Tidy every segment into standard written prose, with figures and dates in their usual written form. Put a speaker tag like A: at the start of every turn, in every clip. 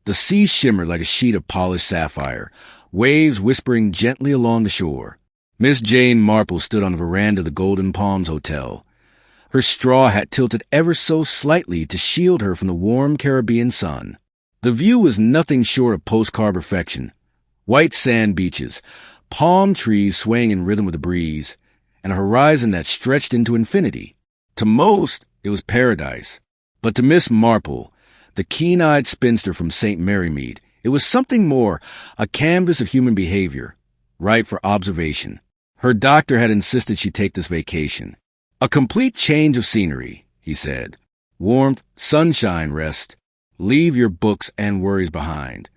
A: The sea shimmered like a sheet of polished sapphire, waves whispering gently along the shore. Miss Jane Marple stood on the veranda of the Golden Palms Hotel, her straw hat tilted ever so slightly to shield her from the warm Caribbean sun. The view was nothing short of postcard perfection. White sand beaches, palm trees swaying in rhythm with the breeze, and a horizon that stretched into infinity. To most, it was paradise. But to Miss Marple, the keen-eyed spinster from St. Marymead, it was something more, a canvas of human behavior, ripe for observation. Her doctor had insisted she take this vacation. A complete change of scenery, he said. Warmth, sunshine, rest. Leave your books and worries behind.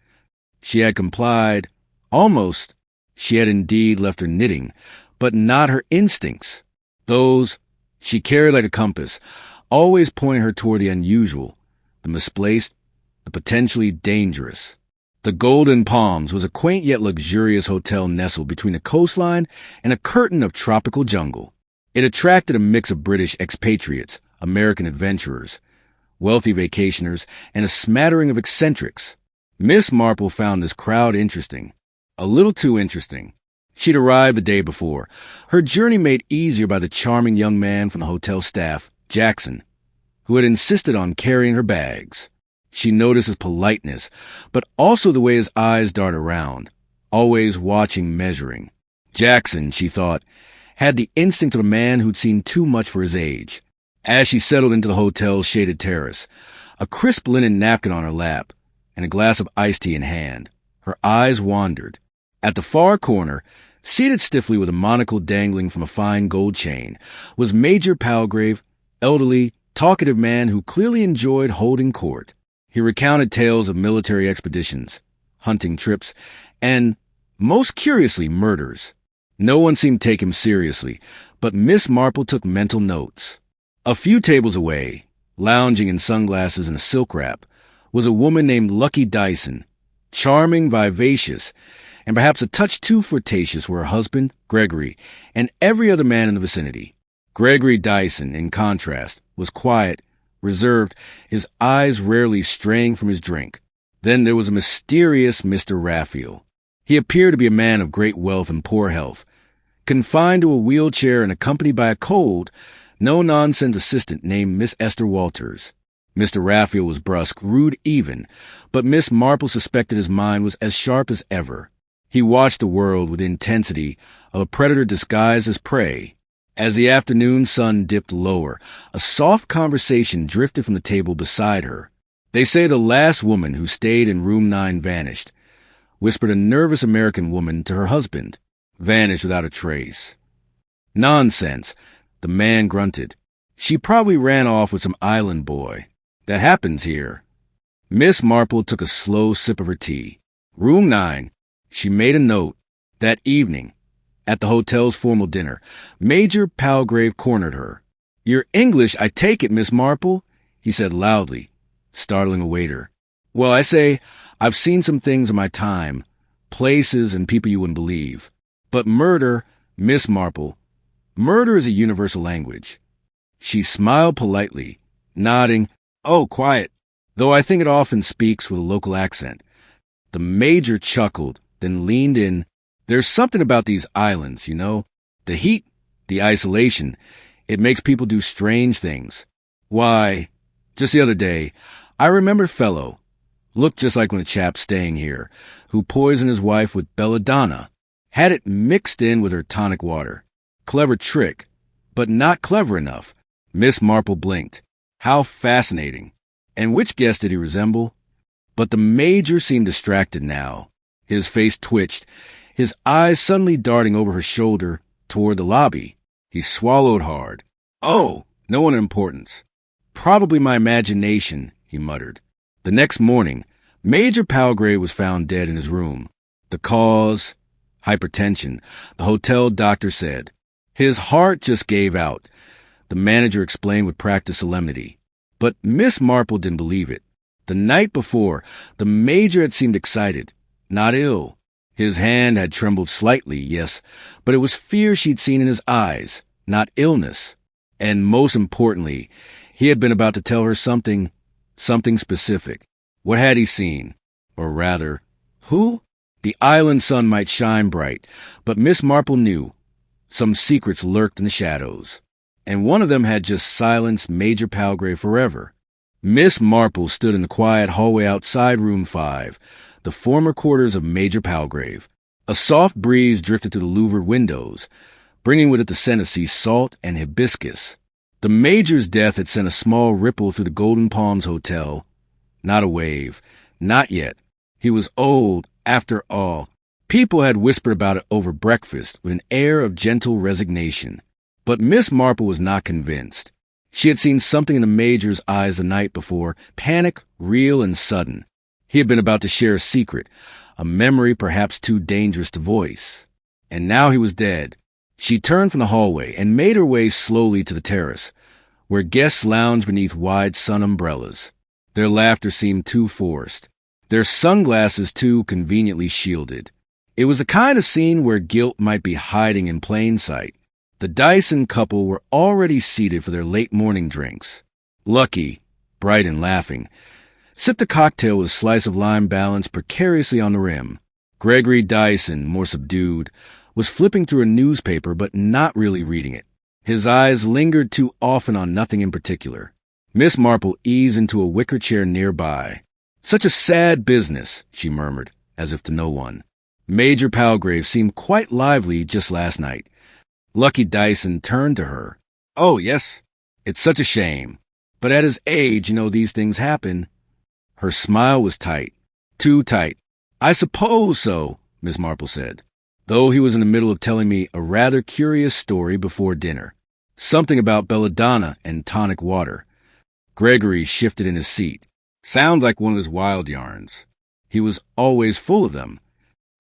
A: She had complied. Almost. She had indeed left her knitting, but not her instincts. Those she carried like a compass, always pointing her toward the unusual, the misplaced, the potentially dangerous. The Golden Palms was a quaint yet luxurious hotel nestled between a coastline and a curtain of tropical jungle. It attracted a mix of British expatriates, American adventurers, wealthy vacationers, and a smattering of eccentrics. Miss Marple found this crowd interesting, a little too interesting. She'd arrived the day before, her journey made easier by the charming young man from the hotel staff, Jackson, who had insisted on carrying her bags. She noticed his politeness, but also the way his eyes darted around, always watching, measuring. Jackson, she thought, had the instinct of a man who'd seen too much for his age. As she settled into the hotel's shaded terrace, a crisp linen napkin on her lap and a glass of iced tea in hand, her eyes wandered. At the far corner, seated stiffly with a monocle dangling from a fine gold chain, was Major Palgrave, elderly, talkative man who clearly enjoyed holding court. He recounted tales of military expeditions, hunting trips, and, most curiously, murders. No one seemed to take him seriously, but Miss Marple took mental notes. A few tables away, lounging in sunglasses and a silk wrap, was a woman named Lucky Dyson. Charming, vivacious, and perhaps a touch too flirtatious were her husband, Gregory, and every other man in the vicinity. Gregory Dyson, in contrast, was quiet, reserved, his eyes rarely straying from his drink. Then there was a mysterious Mr. Raphael. He appeared to be a man of great wealth and poor health, confined to a wheelchair and accompanied by a cold, no-nonsense assistant named Miss Esther Walters. Mr. Raphael was brusque, rude even, but Miss Marple suspected his mind was as sharp as ever. He watched the world with the intensity of a predator disguised as prey. As the afternoon sun dipped lower, a soft conversation drifted from the table beside her. "They say the last woman who stayed in room 9 vanished," whispered a nervous American woman to her husband. "Vanished without a trace." "Nonsense," the man grunted. "She probably ran off with some island boy. That happens here." Miss Marple took a slow sip of her tea. Room 9. She made a note. That evening, at the hotel's formal dinner, Major Palgrave cornered her. "You're English, I take it, Miss Marple," he said loudly, startling a waiter. "Well, I say, I've seen some things in my time, places and people you wouldn't believe. But murder, Miss Marple, murder is a universal language." She smiled politely, nodding, "Oh, quiet," though I think it often speaks with a local accent. The Major chuckled, then leaned in. "There's something about these islands, you know. The heat, the isolation, it makes people do strange things. Why, just the other day, I remember a fellow, looked just like one of the chaps staying here, who poisoned his wife with belladonna, had it mixed in with her tonic water. Clever trick, but not clever enough." Miss Marple blinked. How fascinating. And which guest did he resemble? But the Major seemed distracted now. His face twitched, his eyes suddenly darting over her shoulder toward the lobby. He swallowed hard. "Oh, no one of importance. Probably my imagination," he muttered. The next morning, Major Palgrave was found dead in his room. The cause? Hypertension, the hotel doctor said. His heart just gave out, the manager explained with practiced solemnity. But Miss Marple didn't believe it. The night before, the Major had seemed excited, not ill. His hand had trembled slightly, yes, but it was fear she'd seen in his eyes, not illness. And most importantly, he had been about to tell her something specific. What had he seen? Or rather, who? The island sun might shine bright, but Miss Marple knew some secrets lurked in the shadows, and one of them had just silenced Major Palgrave forever. Miss Marple stood in the quiet hallway outside Room 5, the former quarters of Major Palgrave. A soft breeze drifted through the louvered windows, bringing with it the scent of sea salt and hibiscus. The Major's death had sent a small ripple through the Golden Palms Hotel. Not a wave. Not yet. He was old, after all. People had whispered about it over breakfast with an air of gentle resignation. But Miss Marple was not convinced. She had seen something in the Major's eyes the night before, panic, real and sudden. He had been about to share a secret, a memory perhaps too dangerous to voice. And now he was dead. She turned from the hallway and made her way slowly to the terrace, where guests lounged beneath wide sun umbrellas. Their laughter seemed too forced, their sunglasses too conveniently shielded. It was the kind of scene where guilt might be hiding in plain sight. The Dyson couple were already seated for their late morning drinks. Lucky, bright and laughing, sipped a cocktail with a slice of lime balanced precariously on the rim. Gregory Dyson, more subdued, was flipping through a newspaper but not really reading it. His eyes lingered too often on nothing in particular. Miss Marple eased into a wicker chair nearby. "Such a sad business," she murmured, as if to no one. Major Palgrave seemed quite lively just last night. Lucky Dyson turned to her. "Oh, yes. It's such a shame. But at his age, these things happen." Her smile was tight. Too tight. "I suppose so," Miss Marple said, though he was in the middle of telling me a rather curious story before dinner. Something about belladonna and tonic water. Gregory shifted in his seat. Sounds like one of his wild yarns. He was always full of them.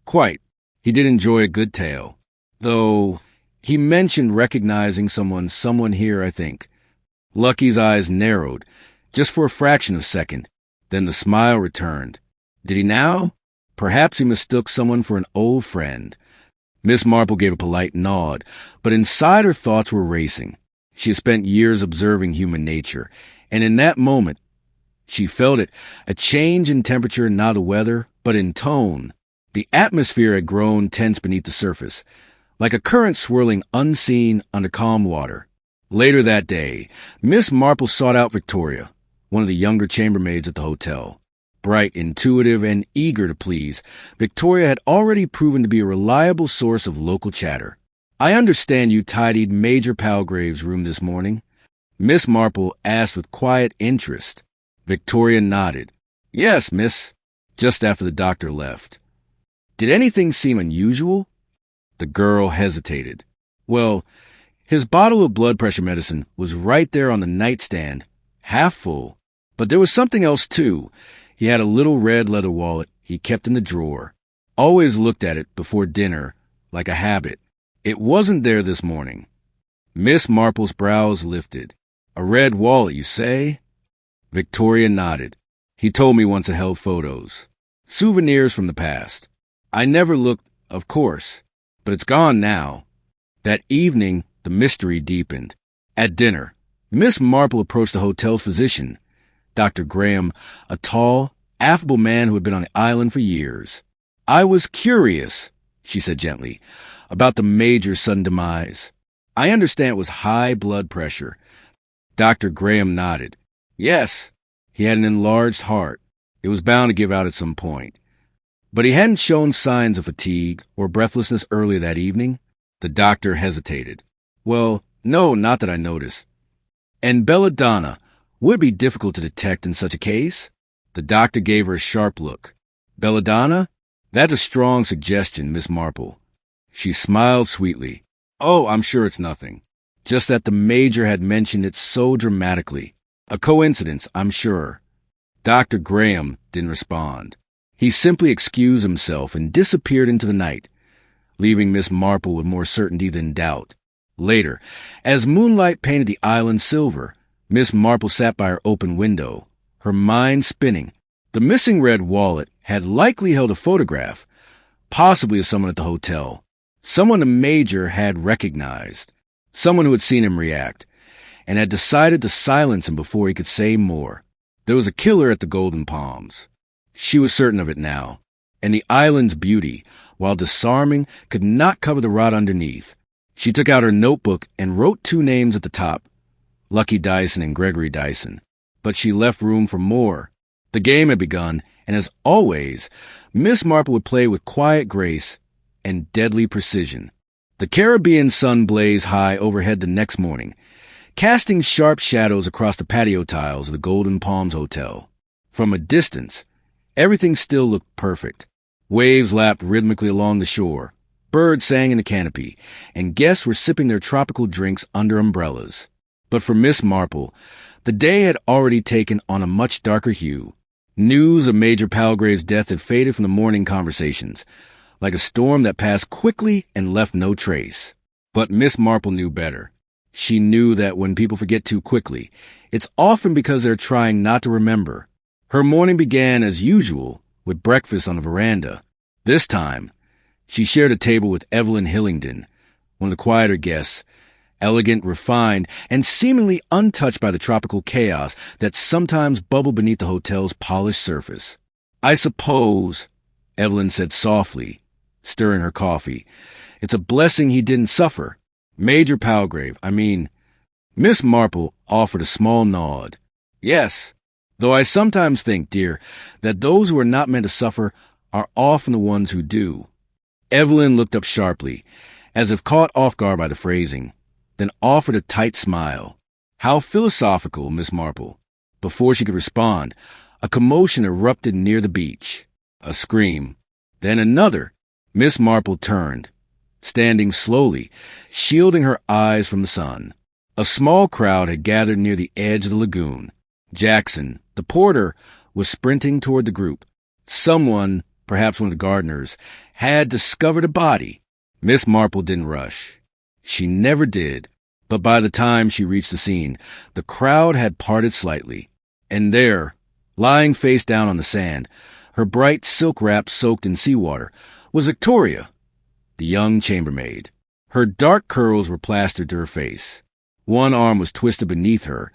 A: Quite. He did enjoy a good tale. Though he mentioned recognizing someone here, I think. Lucky's eyes narrowed, just for a fraction of a second. Then the smile returned. Did he now? Perhaps he mistook someone for an old friend. Miss Marple gave a polite nod, but inside her thoughts were racing. She had spent years observing human nature, and in that moment, she felt it, a change in temperature, not the weather, but in tone. The atmosphere had grown tense beneath the surface, like a current swirling unseen under calm water. Later that day, Miss Marple sought out Victoria, one of the younger chambermaids at the hotel. Bright, intuitive, and eager to please, Victoria had already proven to be a reliable source of local chatter. "I understand you tidied Major Palgrave's room this morning?" Miss Marple asked with quiet interest. Victoria nodded. "Yes, miss," just after the doctor left. "Did anything seem unusual?" The girl hesitated. "Well, his bottle of blood pressure medicine was right there on the nightstand, half full. But there was something else, too. He had a little red leather wallet he kept in the drawer. Always looked at it before dinner, like a habit. It wasn't there this morning." Miss Marple's brows lifted. "A red wallet, you say?" Victoria nodded. "He told me once it held photos. Souvenirs from the past. I never looked, of course, but it's gone now." That evening, the mystery deepened. At dinner, Miss Marple approached the hotel physician, Dr. Graham, a tall, affable man who had been on the island for years. "I was curious," she said gently, "about the Major's sudden demise. I understand it was high blood pressure." Dr. Graham nodded. "Yes, he had an enlarged heart. It was bound to give out at some point. But he hadn't shown signs of fatigue or breathlessness earlier that evening." The doctor hesitated. "Well, no, not that I noticed." "And belladonna would be difficult to detect in such a case?" The doctor gave her a sharp look. "Belladonna? That's a strong suggestion, Miss Marple." She smiled sweetly. "Oh, I'm sure it's nothing. Just that the Major had mentioned it so dramatically. A coincidence, I'm sure." Dr. Graham didn't respond. He simply excused himself and disappeared into the night, leaving Miss Marple with more certainty than doubt. Later, as moonlight painted the island silver, Miss Marple sat by her open window, her mind spinning. The missing red wallet had likely held a photograph, possibly of someone at the hotel, someone the Major had recognized, someone who had seen him react, and had decided to silence him before he could say more. There was a killer at the Golden Palms. She was certain of it now. And the island's beauty, while disarming, could not cover the rot underneath. She took out her notebook and wrote 2 names at the top, Lucky Dyson and Gregory Dyson. But she left room for more. The game had begun, and as always, Miss Marple would play with quiet grace and deadly precision. The Caribbean sun blazed high overhead the next morning, casting sharp shadows across the patio tiles of the Golden Palms Hotel. From a distance, everything still looked perfect. Waves lapped rhythmically along the shore, birds sang in the canopy, and guests were sipping their tropical drinks under umbrellas. But for Miss Marple, the day had already taken on a much darker hue. News of Major Palgrave's death had faded from the morning conversations, like a storm that passed quickly and left no trace. But Miss Marple knew better. She knew that when people forget too quickly, it's often because they're trying not to remember. Her morning began as usual with breakfast on the veranda. This time, she shared a table with Evelyn Hillingdon, one of the quieter guests, elegant, refined, and seemingly untouched by the tropical chaos that sometimes bubbled beneath the hotel's polished surface. "I suppose," Evelyn said softly, stirring her coffee, "it's a blessing he didn't suffer. Major Palgrave, I mean." Miss Marple offered a small nod. "Yes, though I sometimes think, dear, that those who are not meant to suffer are often the ones who do." Evelyn looked up sharply, as if caught off guard by the phrasing, then offered a tight smile. "How philosophical, Miss Marple." Before she could respond, a commotion erupted near the beach. A scream. Then another. Miss Marple turned, standing slowly, shielding her eyes from the sun. A small crowd had gathered near the edge of the lagoon. Jackson, the porter, was sprinting toward the group. Someone, perhaps one of the gardeners, had discovered a body. Miss Marple didn't rush. She never did. But by the time she reached the scene, the crowd had parted slightly. And there, lying face down on the sand, her bright silk wrap soaked in seawater, was Victoria, the young chambermaid. Her dark curls were plastered to her face. One arm was twisted beneath her,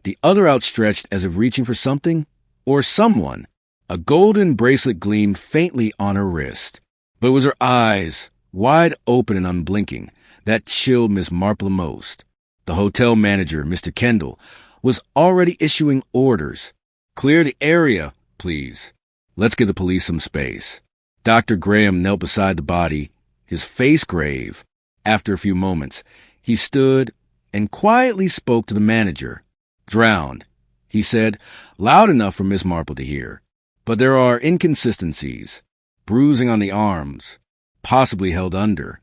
A: the other outstretched as if reaching for something or someone. A golden bracelet gleamed faintly on her wrist. But it was her eyes, wide open and unblinking, that chilled Miss Marple most. The hotel manager, Mr. Kendall, was already issuing orders. "Clear the area, please. Let's give the police some space." Dr. Graham knelt beside the body, his face grave. After a few moments, he stood and quietly spoke to the manager. "Drowned," he said, loud enough for Miss Marple to hear. "But there are inconsistencies. Bruising on the arms, possibly held under."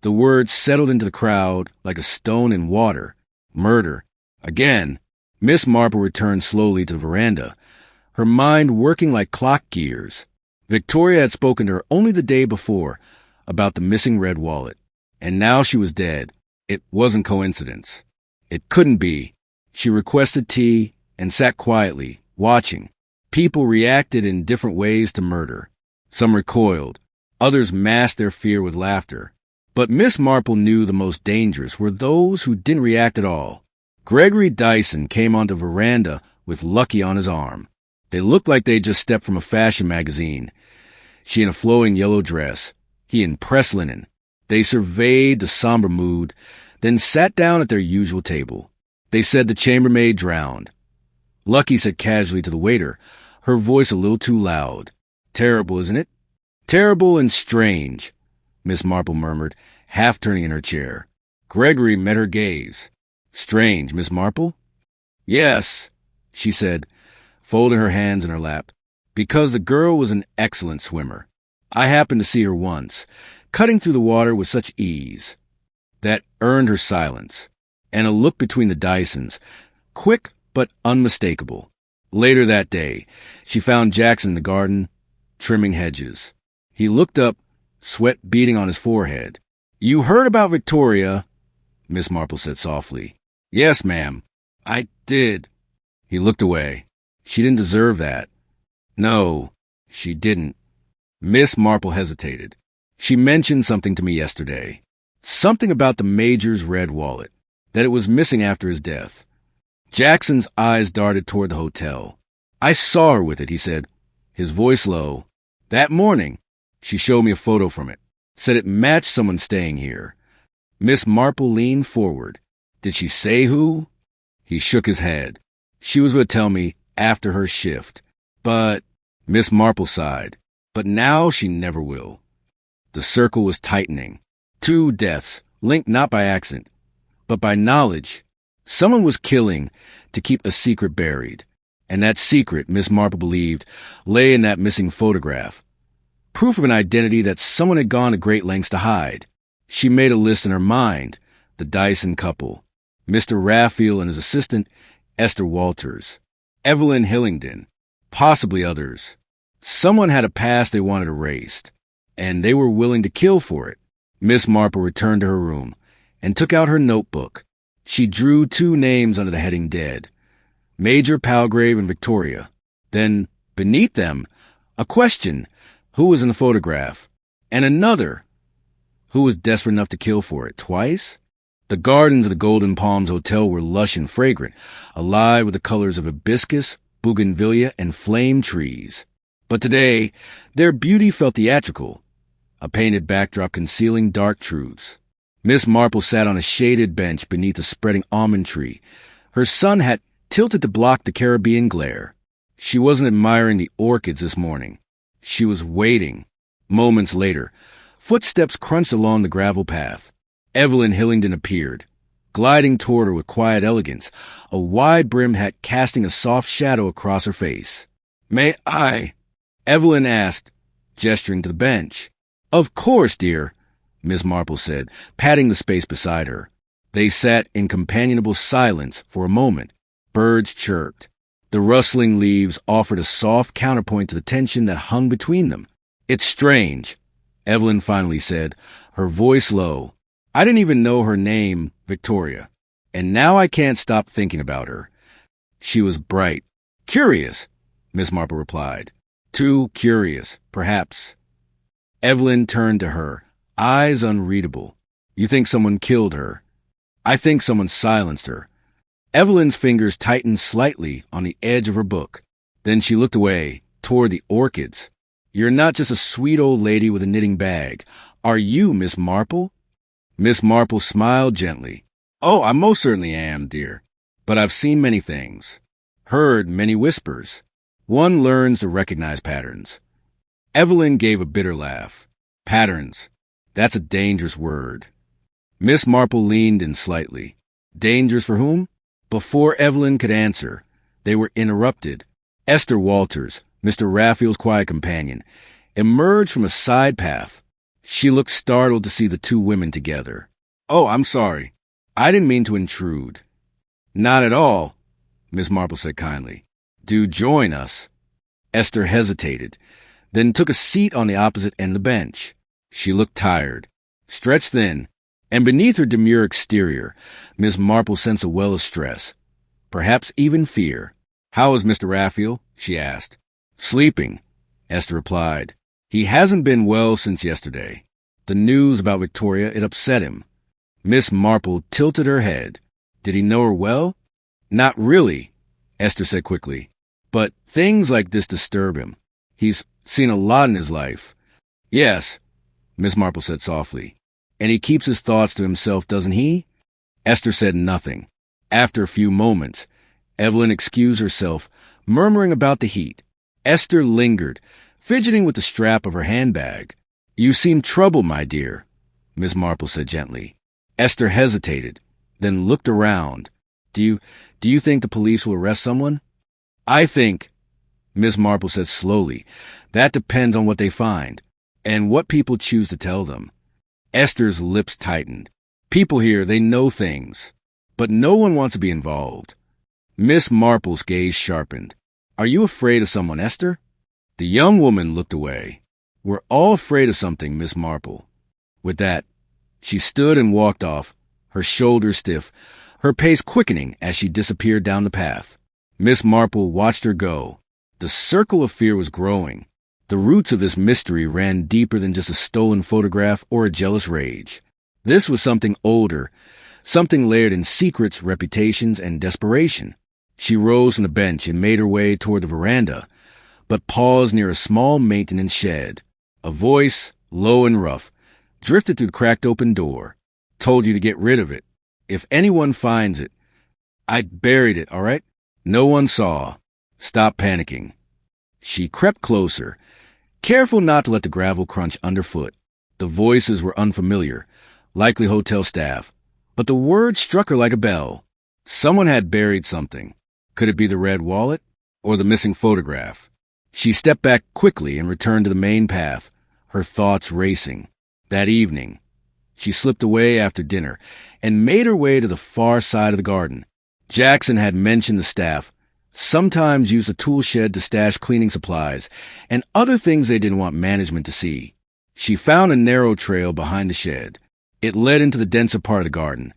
A: The words settled into the crowd like a stone in water. Murder. Again, Miss Marple returned slowly to the veranda, her mind working like clock gears. Victoria had spoken to her only the day before about the missing red wallet, and now she was dead. It wasn't coincidence. It couldn't be. She requested tea and sat quietly, watching. People reacted in different ways to murder. Some recoiled. Others masked their fear with laughter. But Miss Marple knew the most dangerous were those who didn't react at all. Gregory Dyson came onto the veranda with Lucky on his arm. They looked like they'd just stepped from a fashion magazine. She in a flowing yellow dress, he in pressed linen. They surveyed the somber mood, then sat down at their usual table. They said the chambermaid drowned. Lucky said casually to the waiter, her voice a little too loud, "Terrible, isn't it?" "Terrible and strange," Miss Marple murmured, half turning in her chair. Gregory met her gaze. "Strange, Miss Marple?" "Yes," she said, folding her hands in her lap, "because the girl was an excellent swimmer. I happened to see her once, cutting through the water with such ease. That earned her silence, and a look between the Dysons, quick but unmistakable. Later that day, she found Jackson in the garden, trimming hedges. He looked up, sweat beading on his forehead. "You heard about Victoria," Miss Marple said softly. "Yes, ma'am, I did." He looked away. "She didn't deserve that." "No, she didn't." Miss Marple hesitated. "She mentioned something to me yesterday. Something about the Major's red wallet, that it was missing after his death." Jackson's eyes darted toward the hotel. "I saw her with it," he said. his voice low. That morning, she showed me a photo from it. Said it matched someone staying here. Miss Marple leaned forward. Did she say who? He shook his head. She was going to tell me after her shift. But, Miss Marple sighed. But now she never will. The circle was tightening. 2 deaths, linked not by accident, but by knowledge. Someone was killing to keep a secret buried. And that secret, Miss Marple believed, lay in that missing photograph. Proof of an identity that someone had gone to great lengths to hide. She made a list in her mind. The Dyson couple. Mr. Raphael and his assistant, Esther Walters. Evelyn Hillingdon. Possibly others. Someone had a past they wanted erased, and they were willing to kill for it. Miss Marple returned to her room and took out her notebook. She drew 2 names under the heading dead. Major Palgrave and Victoria. Then, beneath them, a question. Who was in the photograph? And another. Who was desperate enough to kill for it? Twice? The gardens of the Golden Palms Hotel were lush and fragrant, alive with the colors of hibiscus, bougainvillea, and flame trees. But today, their beauty felt theatrical, a painted backdrop concealing dark truths. Miss Marple sat on a shaded bench beneath a spreading almond tree, her sun hat tilted to block the Caribbean glare. She wasn't admiring the orchids this morning. She was waiting. Moments later, footsteps crunched along the gravel path. Evelyn Hillingdon appeared, gliding toward her with quiet elegance, a wide-brimmed hat casting a soft shadow across her face. "May I?" Evelyn asked, gesturing to the bench. "Of course, dear," Miss Marple said, patting the space beside her. They sat in companionable silence for a moment. Birds chirped. The rustling leaves offered a soft counterpoint to the tension that hung between them. "It's strange," Evelyn finally said, her voice low. "I didn't even know her name, Victoria, and now I can't stop thinking about her." She was bright. "Curious," Miss Marple replied. "Too curious, perhaps." Evelyn turned to her, eyes unreadable. "You think someone killed her?" "I think someone silenced her." Evelyn's fingers tightened slightly on the edge of her book. Then she looked away, toward the orchids. "You're not just a sweet old lady with a knitting bag. Are you Miss Marple?" Miss Marple smiled gently. "Oh, I most certainly am, dear. But I've seen many things. Heard many whispers. One learns to recognize patterns." Evelyn gave a bitter laugh. "Patterns. That's a dangerous word." Miss Marple leaned in slightly. Dangerous for whom? Before Evelyn could answer, they were interrupted. Esther Walters, Mr. Raphael's quiet companion, emerged from a side path. She looked startled to see the 2 women together. "Oh, I'm sorry. I didn't mean to intrude." "Not at all," Miss Marple said kindly. "Do join us." Esther hesitated, then took a seat on the opposite end of the bench. She looked tired, stretched thin, and beneath her demure exterior, Miss Marple sensed a well of stress, perhaps even fear. "How is Mr. Raphael?" she asked. "Sleeping," Esther replied. "He hasn't been well since yesterday. The news about Victoria, it upset him." Miss Marple tilted her head. "Did he know her well?" "Not really," Esther said quickly. "But things like this disturb him. He's seen a lot in his life." "Yes," Miss Marple said softly. "And he keeps his thoughts to himself, doesn't he?" Esther said nothing. After a few moments, Evelyn excused herself, murmuring about the heat. Esther lingered, fidgeting with the strap of her handbag. "You seem troubled, my dear," Miss Marple said gently. Esther hesitated, then looked around. Do you think the police will arrest someone?" "I think," Miss Marple said slowly, "that depends on what they find, and what people choose to tell them." Esther's lips tightened. "People here, they know things, but no one wants to be involved." Miss Marple's gaze sharpened. "Are you afraid of someone, Esther?" The young woman looked away. "We're all afraid of something, Miss Marple." With that, she stood and walked off, her shoulders stiff, her pace quickening as she disappeared down the path. Miss Marple watched her go. The circle of fear was growing. The roots of this mystery ran deeper than just a stolen photograph or a jealous rage. This was something older, something layered in secrets, reputations, and desperation. She rose from the bench and made her way toward the veranda, but paused near a small maintenance shed. A voice, low and rough, drifted through the cracked open door. Told you to get rid of it. If anyone finds it, I buried it, all right? No one saw. Stop panicking. She crept closer, careful not to let the gravel crunch underfoot. The voices were unfamiliar, likely hotel staff, but the words struck her like a bell. Someone had buried something. Could it be the red wallet or the missing photograph? She stepped back quickly and returned to the main path, her thoughts racing. That evening, she slipped away after dinner and made her way to the far side of the garden. Jackson had mentioned the staff sometimes used a tool shed to stash cleaning supplies and other things they didn't want management to see. She found a narrow trail behind the shed. It led into the denser part of the garden,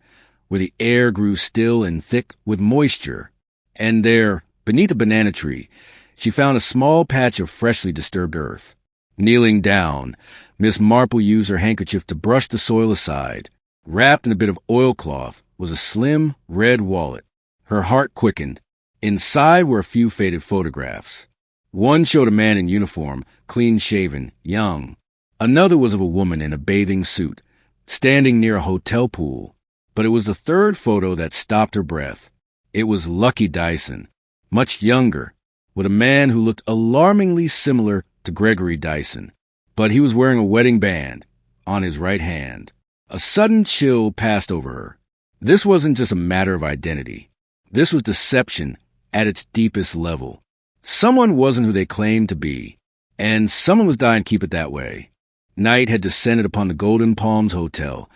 A: where the air grew still and thick with moisture. And there, beneath a banana tree, she found a small patch of freshly disturbed earth. Kneeling down, Miss Marple used her handkerchief to brush the soil aside. Wrapped in a bit of oilcloth was a slim, red wallet. Her heart quickened. Inside were a few faded photographs. One showed a man in uniform, clean-shaven, young. Another was of a woman in a bathing suit, standing near a hotel pool. But it was the third photo that stopped her breath. It was Lucky Dyson, much younger, with a man who looked alarmingly similar to Gregory Dyson. But he was wearing a wedding band on his right hand. A sudden chill passed over her. This wasn't just a matter of identity. This was deception at its deepest level. Someone wasn't who they claimed to be, and someone was dying to keep it that way. Night had descended upon the Golden Palms Hotel,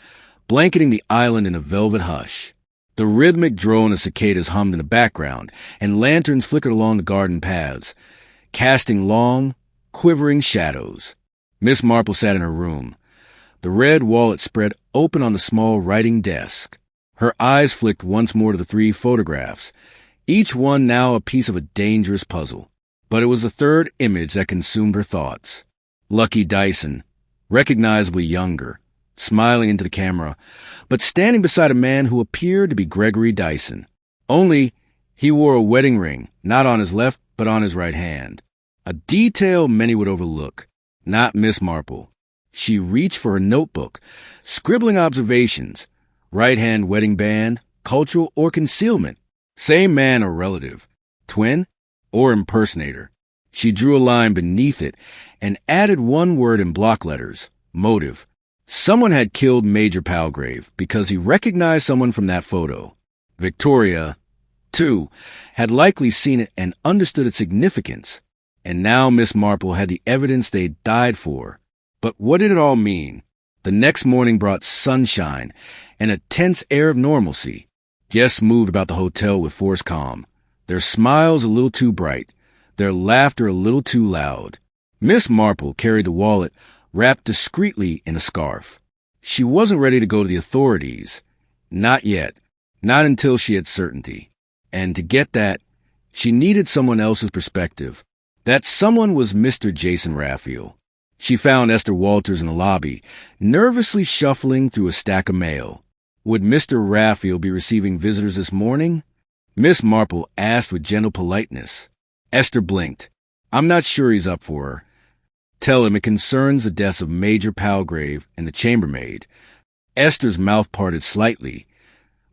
A: blanketing the island in a velvet hush. The rhythmic drone of cicadas hummed in the background, and lanterns flickered along the garden paths, casting long, quivering shadows. Miss Marple sat in her room, the red wallet spread open on the small writing desk. Her eyes flicked once more to the three photographs, each one now a piece of a dangerous puzzle. But it was the third image that consumed her thoughts. Lucky Dyson, recognizably younger, smiling into the camera, but standing beside a man who appeared to be Gregory Dyson. Only he wore a wedding ring, not on his left, but on his right hand. A detail many would overlook. Not Miss Marple. She reached for her notebook, scribbling observations. Right hand wedding band, cultural or concealment. Same man or relative. Twin or impersonator. She drew a line beneath it and added one word in block letters. Motive. Someone had killed Major Palgrave because he recognized someone from that photo. Victoria, too, had likely seen it and understood its significance. And now Miss Marple had the evidence they'd died for. But what did it all mean? The next morning brought sunshine and a tense air of normalcy. Guests moved about the hotel with forced calm, their smiles a little too bright, their laughter a little too loud. Miss Marple carried the wallet wrapped discreetly in a scarf. She wasn't ready to go to the authorities. Not yet. Not until she had certainty. And to get that, she needed someone else's perspective. That someone was Mr. Jason Raphael. She found Esther Walters in the lobby, nervously shuffling through a stack of mail. Would Mr. Raphael be receiving visitors this morning? Miss Marple asked with gentle politeness. Esther blinked. I'm not sure he's up for her. Tell him it concerns the deaths of Major Palgrave and the chambermaid. Esther's mouth parted slightly,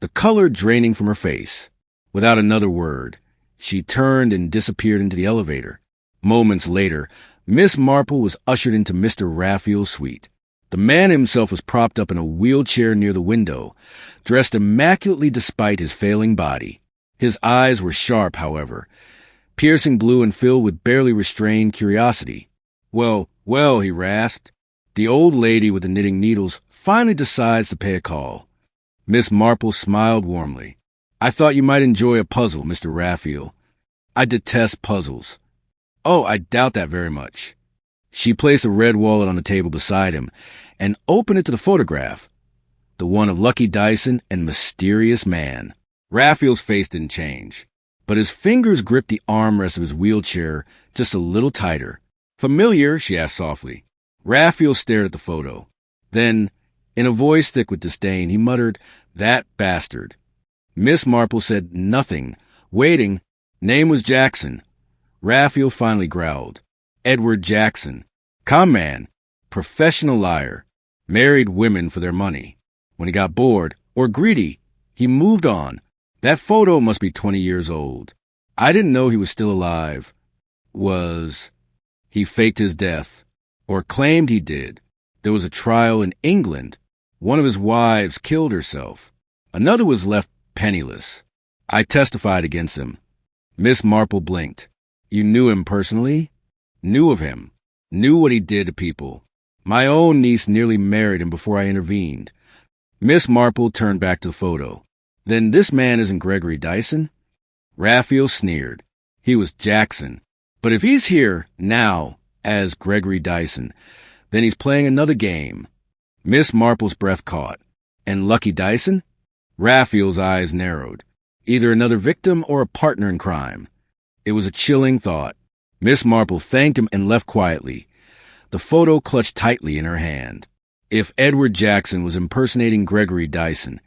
A: the color draining from her face. Without another word, she turned and disappeared into the elevator. Moments later, Miss Marple was ushered into Mr. Raphael's suite. The man himself was propped up in a wheelchair near the window, dressed immaculately despite his failing body. His eyes were sharp, however, piercing blue and filled with barely restrained curiosity. Well, he rasped. The old lady with the knitting needles finally decides to pay a call. Miss Marple smiled warmly. I thought you might enjoy a puzzle, Mr. Raphael. I detest puzzles. Oh, I doubt that very much. She placed a red wallet on the table beside him and opened it to the photograph, the one of Lucky Dyson and Mysterious Man. Raphael's face didn't change, but his fingers gripped the armrest of his wheelchair just a little tighter. Familiar? She asked softly. Raphael stared at the photo. Then, in a voice thick with disdain, he muttered, That bastard. Miss Marple said nothing, waiting. Name was Jackson. Raphael finally growled. Edward Jackson. Con man. Professional liar. Married women for their money. When he got bored, or greedy, he moved on. That photo must be 20 years old. I didn't know he was still alive. He faked his death. Or claimed he did. There was a trial in England. One of his wives killed herself. Another was left penniless. I testified against him. Miss Marple blinked. You knew him personally? Knew of him. Knew what he did to people. My own niece nearly married him before I intervened. Miss Marple turned back to the photo. Then this man isn't Gregory Dyson? Raphael sneered. He was Jackson. But if he's here now as Gregory Dyson, then he's playing another game. Miss Marple's breath caught. And Lucky Dyson? Raphael's eyes narrowed. Either another victim or a partner in crime. It was a chilling thought. Miss Marple thanked him and left quietly, the photo clutched tightly in her hand. If Edward Jackson was impersonating Gregory Dyson,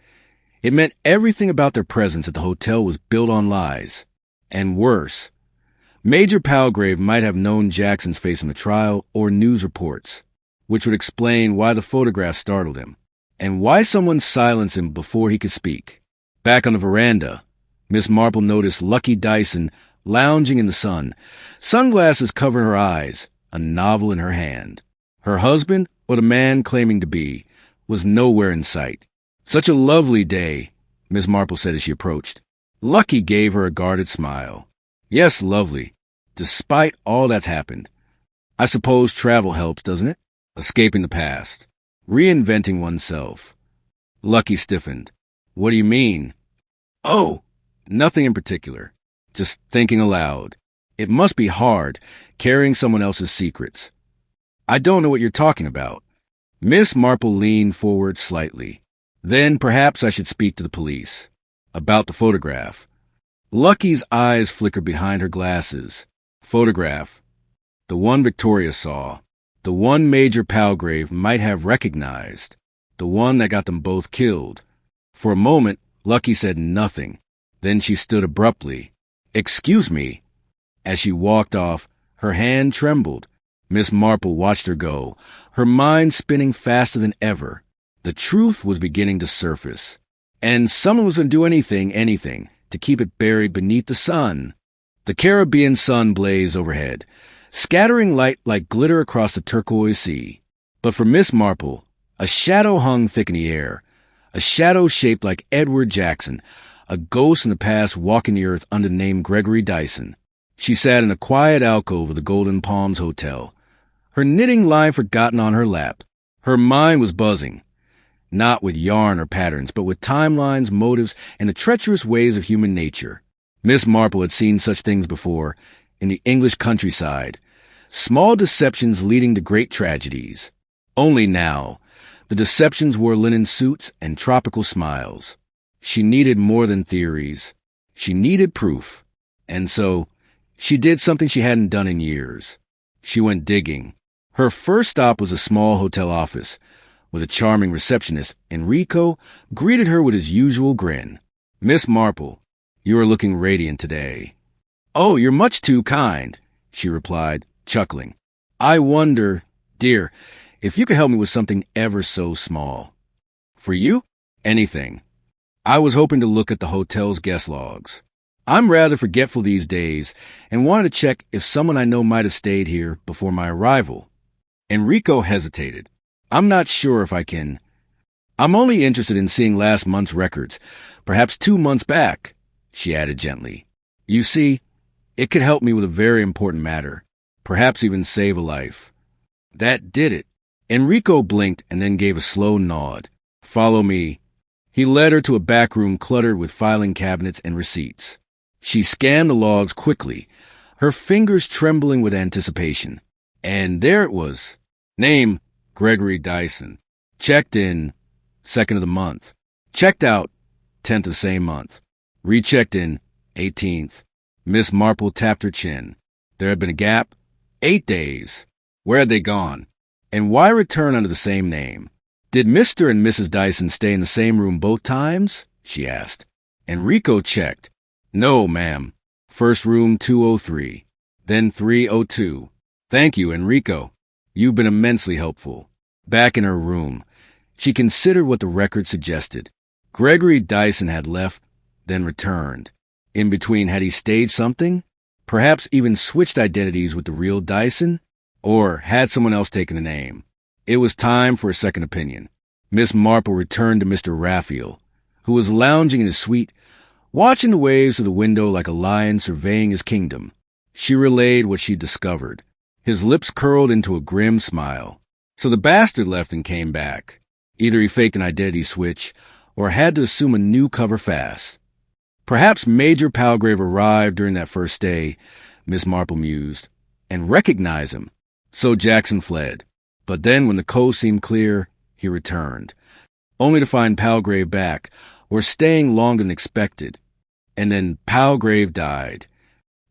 A: it meant everything about their presence at the hotel was built on lies. And worse, Major Palgrave might have known Jackson's face in the trial or news reports, which would explain why the photograph startled him, and why someone silenced him before he could speak. Back on the veranda, Miss Marple noticed Lucky Dyson lounging in the sun, sunglasses covering her eyes, a novel in her hand. Her husband, or the man claiming to be, was nowhere in sight. Such a lovely day, Miss Marple said as she approached. Lucky gave her a guarded smile. Yes, lovely, despite all that's happened. I suppose travel helps, doesn't it? Escaping the past. Reinventing oneself. Lucky stiffened. What do you mean? Oh, nothing in particular. Just thinking aloud. It must be hard, carrying someone else's secrets. I don't know what you're talking about. Miss Marple leaned forward slightly. Then perhaps I should speak to the police. About the photograph. Lucky's eyes flickered behind her glasses. Photograph. The one Victoria saw. The one Major Palgrave might have recognized. The one that got them both killed. For a moment, Lucky said nothing. Then she stood abruptly. Excuse me. As she walked off, her hand trembled. Miss Marple watched her go, her mind spinning faster than ever. The truth was beginning to surface. And someone was going to do anything, to keep it buried beneath the sun. The Caribbean sun blazed overhead, scattering light like glitter across the turquoise sea. But for Miss Marple, a shadow hung thick in the air, a shadow shaped like Edward Jackson, a ghost in the past walking the earth under the name Gregory Dyson. She sat in a quiet alcove of the Golden Palms Hotel, her knitting line forgotten on her lap. Her mind was buzzing, not with yarn or patterns, but with timelines, motives, and the treacherous ways of human nature. Miss Marple had seen such things before in the English countryside, small deceptions leading to great tragedies. Only now, the deceptions wore linen suits and tropical smiles. She needed more than theories. She needed proof. And so, she did something she hadn't done in years. She went digging. Her first stop was a small hotel office, with a charming receptionist. Enrico greeted her with his usual grin. Miss Marple, you are looking radiant today. Oh, you're much too kind, she replied, chuckling. I wonder, dear, if you could help me with something ever so small. For you? Anything. I was hoping to look at the hotel's guest logs. I'm rather forgetful these days and wanted to check if someone I know might have stayed here before my arrival. Enrico hesitated. I'm not sure if I can. I'm only interested in seeing last month's records, perhaps 2 months back, she added gently. You see, it could help me with a very important matter, perhaps even save a life. That did it. Enrico blinked and then gave a slow nod. Follow me. He led her to a back room cluttered with filing cabinets and receipts. She scanned the logs quickly, her fingers trembling with anticipation. And there it was. Name, Gregory Dyson. Checked in, 2nd of the month. Checked out, 10th of the same month. Rechecked in, 18th. Miss Marple tapped her chin. There had been a gap. 8 days. Where had they gone? And why return under the same name? Did Mr. and Mrs. Dyson stay in the same room both times? She asked. Enrico checked. No, ma'am. First room 203. Then 302. Thank you, Enrico. You've been immensely helpful. Back in her room, she considered what the record suggested. Gregory Dyson had left, then returned. In between, had he staged something? Perhaps even switched identities with the real Dyson? Or had someone else taken the name? It was time for a second opinion. Miss Marple returned to Mr. Raphael, who was lounging in his suite, watching the waves through the window like a lion surveying his kingdom. She relayed what she'd discovered. His lips curled into a grim smile. So the bastard left and came back. Either he faked an identity switch, or had to assume a new cover fast. Perhaps Major Palgrave arrived during that first day, Miss Marple mused, and recognized him. So Jackson fled. But then when the coast seemed clear, he returned, only to find Palgrave back, or staying longer than expected. And then Palgrave died.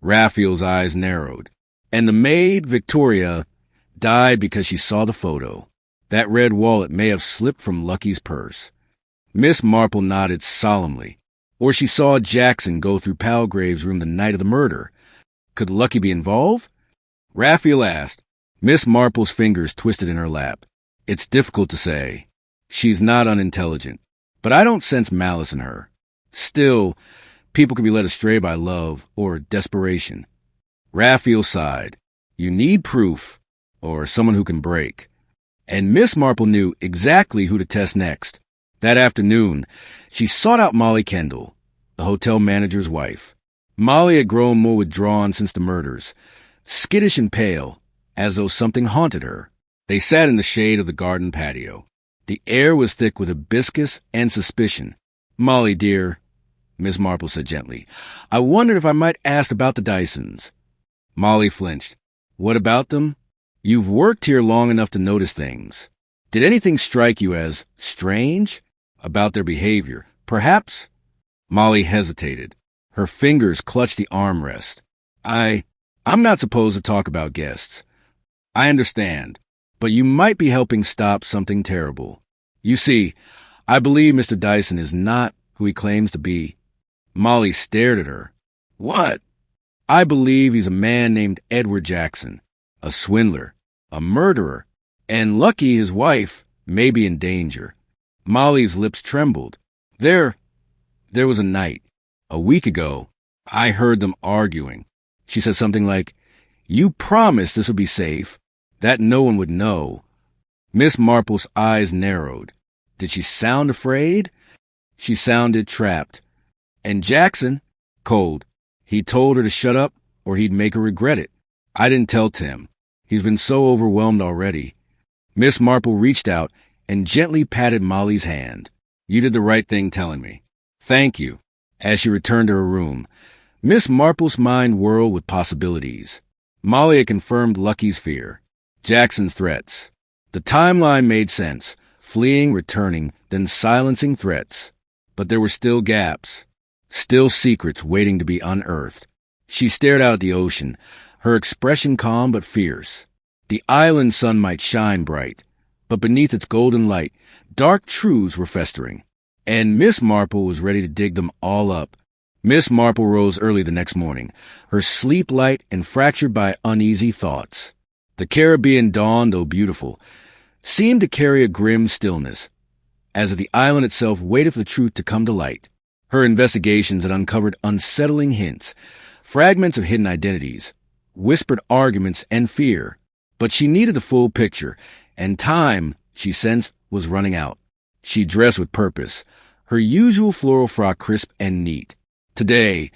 A: Raphael's eyes narrowed. And the maid, Victoria, died because she saw the photo. That red wallet may have slipped from Lucky's purse. Miss Marple nodded solemnly. Or she saw Jackson go through Palgrave's room the night of the murder. Could Lucky be involved? Raphael asked. Miss Marple's fingers twisted in her lap. It's difficult to say. She's not unintelligent, but I don't sense malice in her. Still, people can be led astray by love or desperation. Raphael sighed. You need proof, or someone who can break. And Miss Marple knew exactly who to test next. That afternoon, she sought out Molly Kendall, the hotel manager's wife. Molly had grown more withdrawn since the murders, skittish and pale, as though something haunted her. They sat in the shade of the garden patio. The air was thick with hibiscus and suspicion. Molly, dear, Miss Marple said gently, I wondered if I might ask about the Dysons. Molly flinched. What about them? You've worked here long enough to notice things. Did anything strike you as strange about their behavior? Perhaps? Molly hesitated. Her fingers clutched the armrest. I'm not supposed to talk about guests. I understand, but you might be helping stop something terrible. You see, I believe Mr. Dyson is not who he claims to be. Molly stared at her. What? I believe he's a man named Edward Jackson, a swindler, a murderer, and Lucky, his wife, may be in danger. Molly's lips trembled. There was a night, a week ago, I heard them arguing. She said something like, You promised this would be safe, that no one would know. Miss Marple's eyes narrowed. Did she sound afraid? She sounded trapped. And Jackson, cold. He told her to shut up or he'd make her regret it. I didn't tell Tim. He's been so overwhelmed already. Miss Marple reached out and gently patted Molly's hand. You did the right thing telling me. Thank you. As she returned to her room, Miss Marple's mind whirled with possibilities. Molly had confirmed Lucky's fear. Jackson's threats. The timeline made sense. Fleeing, returning, then silencing threats. But there were still gaps. Still secrets waiting to be unearthed. She stared out at the ocean, her expression calm but fierce. The island sun might shine bright, but beneath its golden light, dark truths were festering. And Miss Marple was ready to dig them all up. Miss Marple rose early the next morning, her sleep light and fractured by uneasy thoughts. The Caribbean dawn, though beautiful, seemed to carry a grim stillness, as if the island itself waited for the truth to come to light. Her investigations had uncovered unsettling hints, fragments of hidden identities, whispered arguments and fear. But she needed the full picture, and time, she sensed, was running out. She dressed with purpose, her usual floral frock crisp and neat. Today,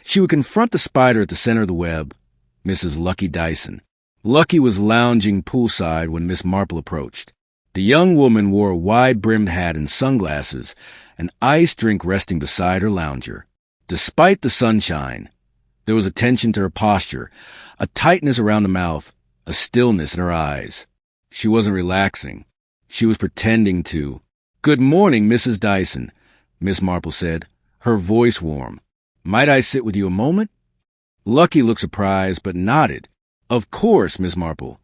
A: she would confront the spider at the center of the web, Mrs. Lucky Dyson. Lucky was lounging poolside when Miss Marple approached. The young woman wore a wide-brimmed hat and sunglasses, an iced drink resting beside her lounger. Despite the sunshine, there was a tension to her posture, a tightness around the mouth, a stillness in her eyes. She wasn't relaxing. She was pretending to. Good morning, Mrs. Dyson, Miss Marple said, her voice warm. Might I sit with you a moment? Lucky looked surprised, but nodded. Of course, Miss Marple.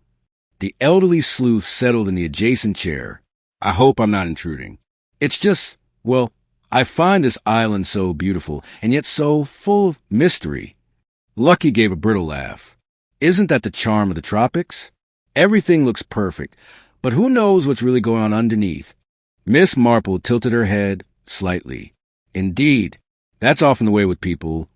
A: The elderly sleuth settled in the adjacent chair. I hope I'm not intruding. It's just, well, I find this island so beautiful, and yet so full of mystery. Lucky gave a brittle laugh. Isn't that the charm of the tropics? Everything looks perfect, but who knows what's really going on underneath? Miss Marple tilted her head slightly. Indeed, that's often the way with people,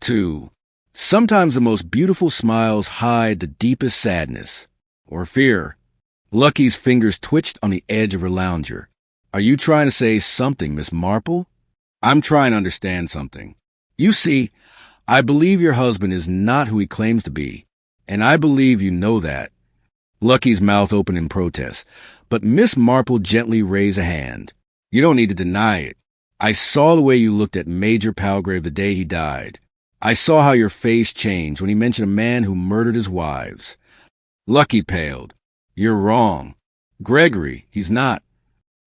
A: too. Sometimes the most beautiful smiles hide the deepest sadness or fear. Lucky's fingers twitched on the edge of her lounger. Are you trying to say something, Miss Marple? I'm trying to understand something. You see, I believe your husband is not who he claims to be, and I believe you know that. Lucky's mouth opened in protest, but Miss Marple gently raised a hand. You don't need to deny it. I saw the way you looked at Major Palgrave the day he died. I saw how your face changed when he mentioned a man who murdered his wives. Lucky paled. You're wrong. Gregory, he's not.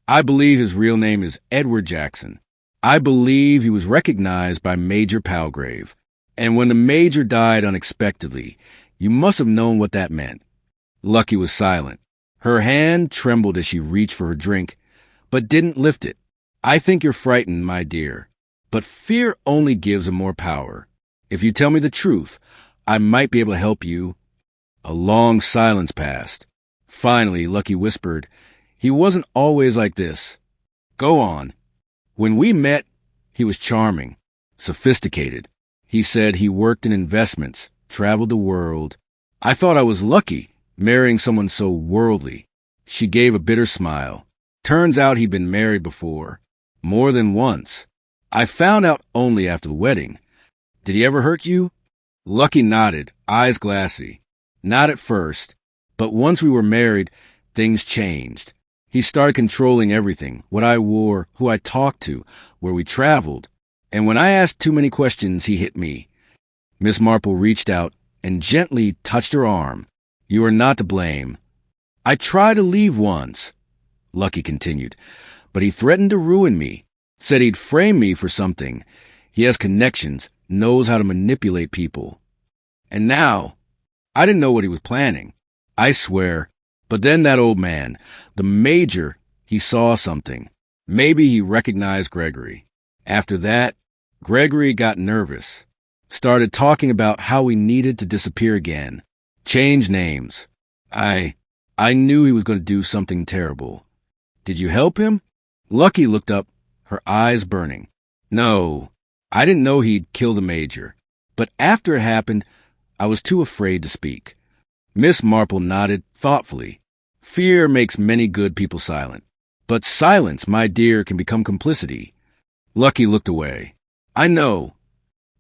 A: I believe his real name is Edward Jackson. I believe he was recognized by Major Palgrave. And when the Major died unexpectedly, you must have known what that meant. Lucky was silent. Her hand trembled as she reached for her drink, but didn't lift it. I think you're frightened, my dear, but fear only gives him more power. If you tell me the truth, I might be able to help you. A long silence passed. Finally, Lucky whispered, he wasn't always like this. Go on. When we met, he was charming, sophisticated. He said he worked in investments, traveled the world. I thought I was lucky, marrying someone so worldly. She gave a bitter smile. Turns out he'd been married before. More than once. I found out only after the wedding. Did he ever hurt you? Lucky nodded, eyes glassy. Not at first, but once we were married, things changed. He started controlling everything, what I wore, who I talked to, where we traveled. And when I asked too many questions, he hit me. Miss Marple reached out and gently touched her arm. You are not to blame. I tried to leave once, Lucky continued, but he threatened to ruin me, said he'd frame me for something. He has connections, knows how to manipulate people. And now, I didn't know what he was planning. I swear. But then that old man, the Major, he saw something. Maybe he recognized Gregory. After that, Gregory got nervous. Started talking about how we needed to disappear again. Change names. I knew he was going to do something terrible. Did you help him? Lucky looked up, her eyes burning. No, I didn't know he'd kill the Major. But after it happened, I was too afraid to speak. Miss Marple nodded thoughtfully. Fear makes many good people silent. But silence, my dear, can become complicity. Lucky looked away. I know.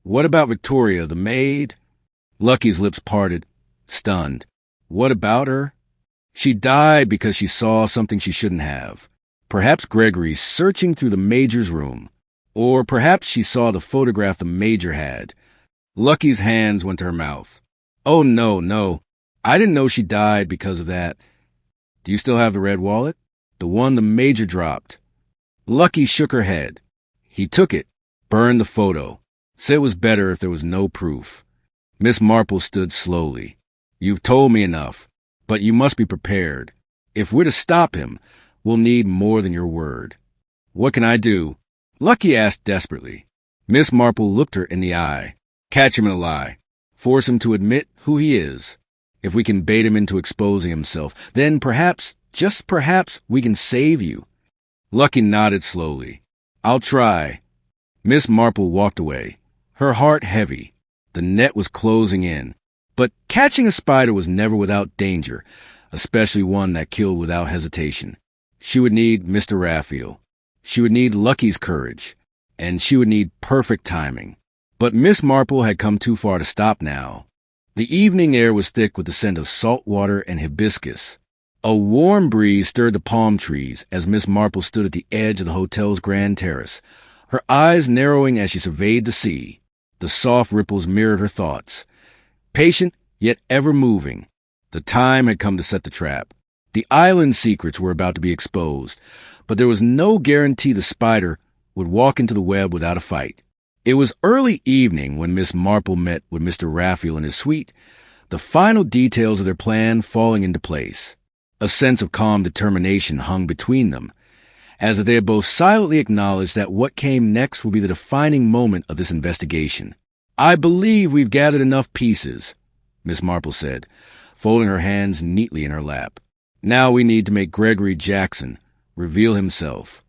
A: What about Victoria, the maid? Lucky's lips parted, stunned. What about her? She died because she saw something she shouldn't have. Perhaps Gregory searching through the Major's room. Or perhaps she saw the photograph the Major had. Lucky's hands went to her mouth. Oh, no. I didn't know she died because of that. Do you still have the red wallet? The one the Major dropped. Lucky shook her head. He took it, burned the photo, said it was better if there was no proof. Miss Marple stood slowly. You've told me enough, but you must be prepared. If we're to stop him, we'll need more than your word. What can I do? Lucky asked desperately. Miss Marple looked her in the eye. Catch him in a lie. Force him to admit who he is. If we can bait him into exposing himself, then perhaps, just perhaps, we can save you. Lucky nodded slowly. I'll try. Miss Marple walked away, her heart heavy. The net was closing in. But catching a spider was never without danger, especially one that killed without hesitation. She would need Mr. Raphael. She would need Lucky's courage. And she would need perfect timing. But Miss Marple had come too far to stop now. The evening air was thick with the scent of salt water and hibiscus. A warm breeze stirred the palm trees as Miss Marple stood at the edge of the hotel's grand terrace, her eyes narrowing as she surveyed the sea. The soft ripples mirrored her thoughts. Patient, yet ever moving. The time had come to set the trap. The island's secrets were about to be exposed, but there was no guarantee the spider would walk into the web without a fight. It was early evening when Miss Marple met with Mr. Raphael in his suite, the final details of their plan falling into place. A sense of calm determination hung between them, as if they had both silently acknowledged that what came next would be the defining moment of this investigation. I believe we've gathered enough pieces, Miss Marple said, folding her hands neatly in her lap. Now we need to make Gregory Jackson reveal himself.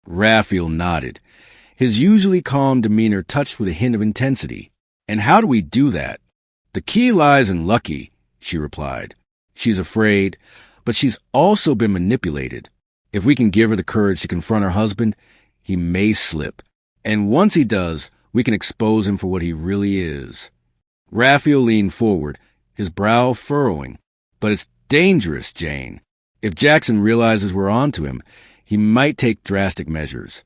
A: Raphael nodded, his usually calm demeanor touched with a hint of intensity. And how do we do that? The key lies in Lucky, she replied. She's afraid, but she's also been manipulated. If we can give her the courage to confront her husband, he may slip. And once he does, we can expose him for what he really is. Raphael leaned forward, his brow furrowing. But it's dangerous, Jane. If Jackson realizes we're onto him, he might take drastic measures.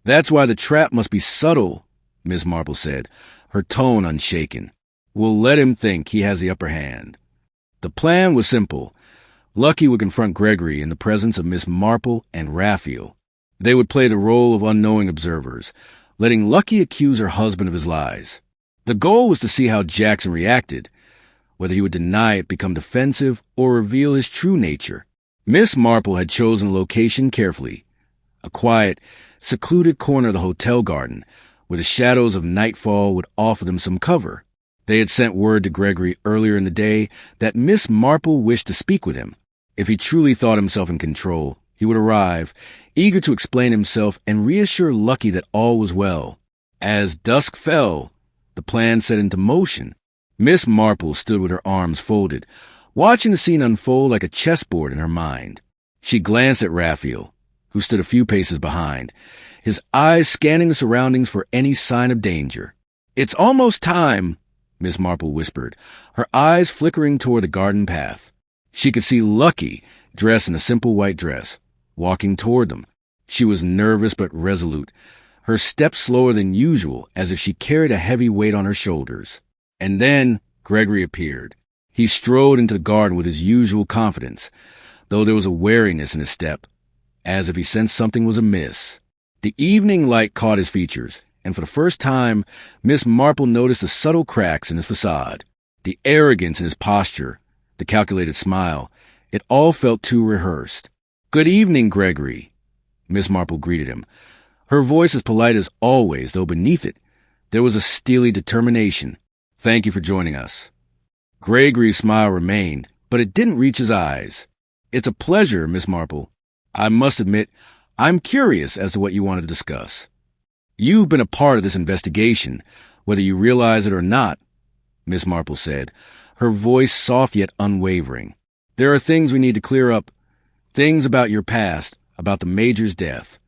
A: That's why the trap must be subtle, Miss Marple said, her tone unshaken. We'll let him think he has the upper hand. The plan was simple. Lucky would confront Gregory in the presence of Miss Marple and Raphael. They would play the role of unknowing observers, letting Lucky accuse her husband of his lies. The goal was to see how Jackson reacted, whether he would deny it, become defensive, or reveal his true nature. Miss Marple had chosen a location carefully, a quiet, secluded corner of the hotel garden, where the shadows of nightfall would offer them some cover. They had sent word to Gregory earlier in the day that Miss Marple wished to speak with him. If he truly thought himself in control, he would arrive, eager to explain himself and reassure Lucky that all was well. As dusk fell, the plan set into motion. Miss Marple stood with her arms folded, watching the scene unfold like a chessboard in her mind. She glanced at Raphael, who stood a few paces behind, his eyes scanning the surroundings for any sign of danger. "It's almost time," Miss Marple whispered, her eyes flickering toward the garden path. She could see Lucky, dressed in a simple white dress, walking toward them. She was nervous but resolute, her steps slower than usual, as if she carried a heavy weight on her shoulders. And then Gregory appeared. He strode into the garden with his usual confidence, though there was a wariness in his step, as if he sensed something was amiss. The evening light caught his features, and for the first time, Miss Marple noticed the subtle cracks in his facade, the arrogance in his posture, the calculated smile. It all felt too rehearsed. "Good evening, Gregory," Miss Marple greeted him, her voice as polite as always, though beneath it there was a steely determination. "Thank you for joining us." Gregory's smile remained, but it didn't reach his eyes. "It's a pleasure, Miss Marple. I must admit, I'm curious as to what you want to discuss. You've been a part of this investigation, whether you realize it or not," Miss Marple said, her voice soft yet unwavering. "There are things we need to clear up, things about your past, about the Major's death."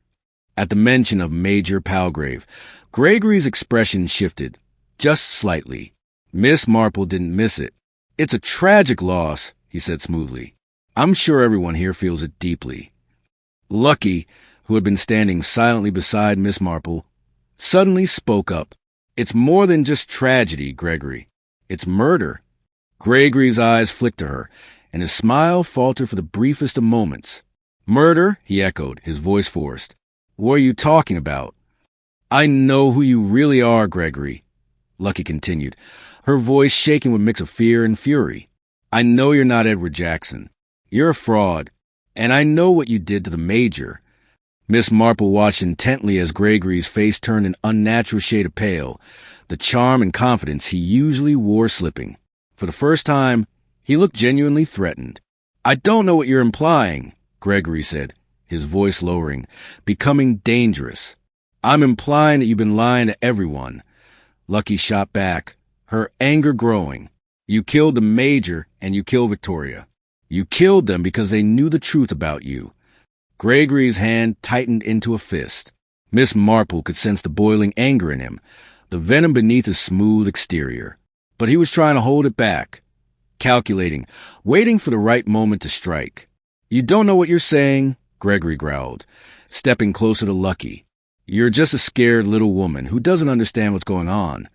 A: At the mention of Major Palgrave, Gregory's expression shifted, just slightly. Miss Marple didn't miss it. "It's a tragic loss," he said smoothly. "I'm sure everyone here feels it deeply." Lucky, who had been standing silently beside Miss Marple, suddenly spoke up. "It's more than just tragedy, Gregory. It's murder." Gregory's eyes flicked to her, and his smile faltered for the briefest of moments. "Murder?" he echoed, his voice forced. "What are you talking about?" "I know who you really are, Gregory," Lucky continued, her voice shaking with a mix of fear and fury. "I know you're not Edward Jackson. You're a fraud, and I know what you did to the Major." Miss Marple watched intently as Gregory's face turned an unnatural shade of pale, the charm and confidence he usually wore slipping. For the first time, he looked genuinely threatened. "I don't know what you're implying," Gregory said, his voice lowering, becoming dangerous. "I'm implying that you've been lying to everyone." Lucky shot back, her anger growing. "You killed the Major, and you killed Victoria. You killed them because they knew the truth about you." Gregory's hand tightened into a fist. Miss Marple could sense the boiling anger in him, the venom beneath his smooth exterior. But he was trying to hold it back, calculating, waiting for the right moment to strike. "You don't know what you're saying," Gregory growled, stepping closer to Lucky. "You're just a scared little woman who doesn't understand what's going on."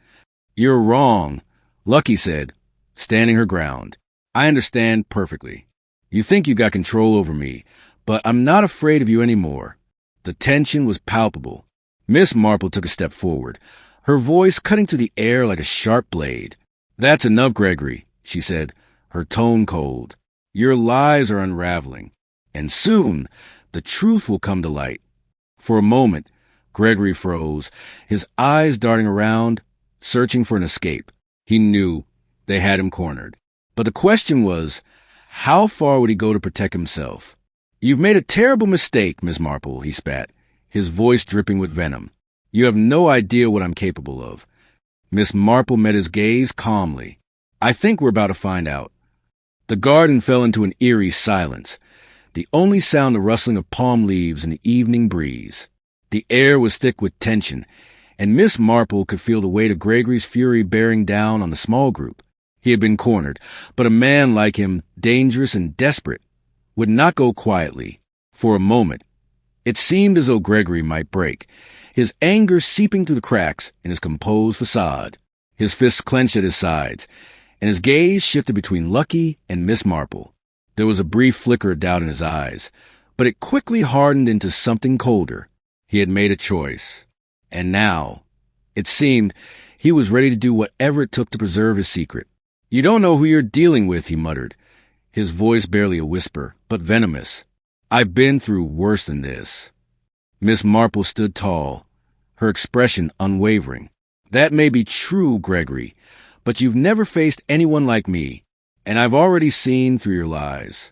A: "You're wrong," Lucky said, standing her ground. "I understand perfectly. You think you got control over me, but I'm not afraid of you anymore." The tension was palpable. Miss Marple took a step forward, her voice cutting through the air like a sharp blade. "That's enough, Gregory," she said, her tone cold. "Your lies are unraveling, and soon the truth will come to light." For a moment, Gregory froze, his eyes darting around, searching for an escape. He knew They had him cornered. But the question was, how far would he go to protect himself? "You've made a terrible mistake, Miss Marple," he spat, his voice dripping with venom. "You have no idea what I'm capable of." Miss Marple met his gaze calmly. "I think we're about to find out." The garden fell into an eerie silence, the only sound the rustling of palm leaves in the evening breeze. The air was thick with tension, and Miss Marple could feel the weight of Gregory's fury bearing down on the small group. He had been cornered, but a man like him, dangerous and desperate, would not go quietly. For a moment, it seemed as though Gregory might break, his anger seeping through the cracks in his composed facade. His fists clenched at his sides, and his gaze shifted between Lucky and Miss Marple. There was a brief flicker of doubt in his eyes, but it quickly hardened into something colder. He had made a choice. And now, it seemed, he was ready to do whatever it took to preserve his secret. "You don't know who you're dealing with," he muttered, his voice barely a whisper, but venomous. "I've been through worse than this." Miss Marple stood tall, her expression unwavering. "That may be true, Gregory, but you've never faced anyone like me, and I've already seen through your lies."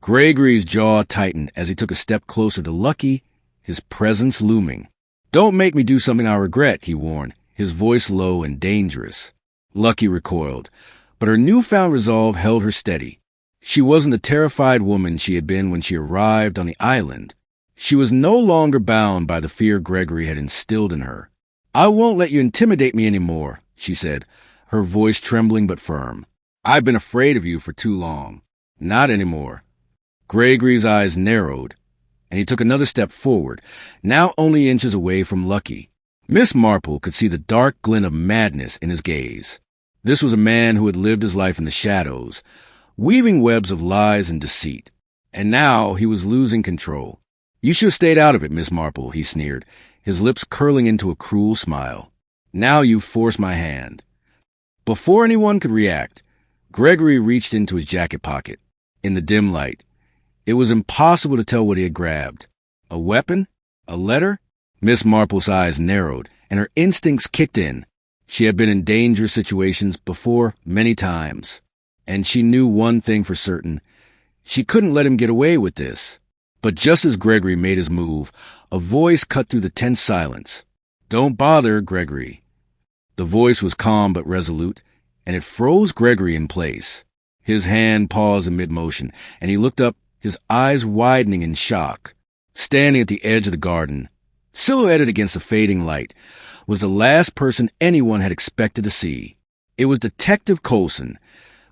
A: Gregory's jaw tightened as he took a step closer to Lucky, his presence looming. "Don't make me do something I regret," he warned, his voice low and dangerous. Lucky recoiled, but her newfound resolve held her steady. She wasn't the terrified woman she had been when she arrived on the island. She was no longer bound by the fear Gregory had instilled in her. "I won't let you intimidate me anymore," she said, her voice trembling but firm. "I've been afraid of you for too long. Not anymore." Gregory's eyes narrowed, and he took another step forward, now only inches away from Lucky. Miss Marple could see the dark glint of madness in his gaze. This was a man who had lived his life in the shadows, weaving webs of lies and deceit. And now he was losing control. "You should have stayed out of it, Miss Marple," he sneered, his lips curling into a cruel smile. "Now you've forced my hand." Before anyone could react, Gregory reached into his jacket pocket. In the dim light, it was impossible to tell what he had grabbed. A weapon? A letter? Miss Marple's eyes narrowed, and her instincts kicked in. She had been in dangerous situations before many times, and she knew one thing for certain. She couldn't let him get away with this. But just as Gregory made his move, a voice cut through the tense silence. "Don't bother, Gregory." The voice was calm but resolute, and it froze Gregory in place. His hand paused in mid-motion, and he looked up, his eyes widening in shock. Standing at the edge of the garden, silhouetted against the fading light, was the last person anyone had expected to see. It was Detective Coulson,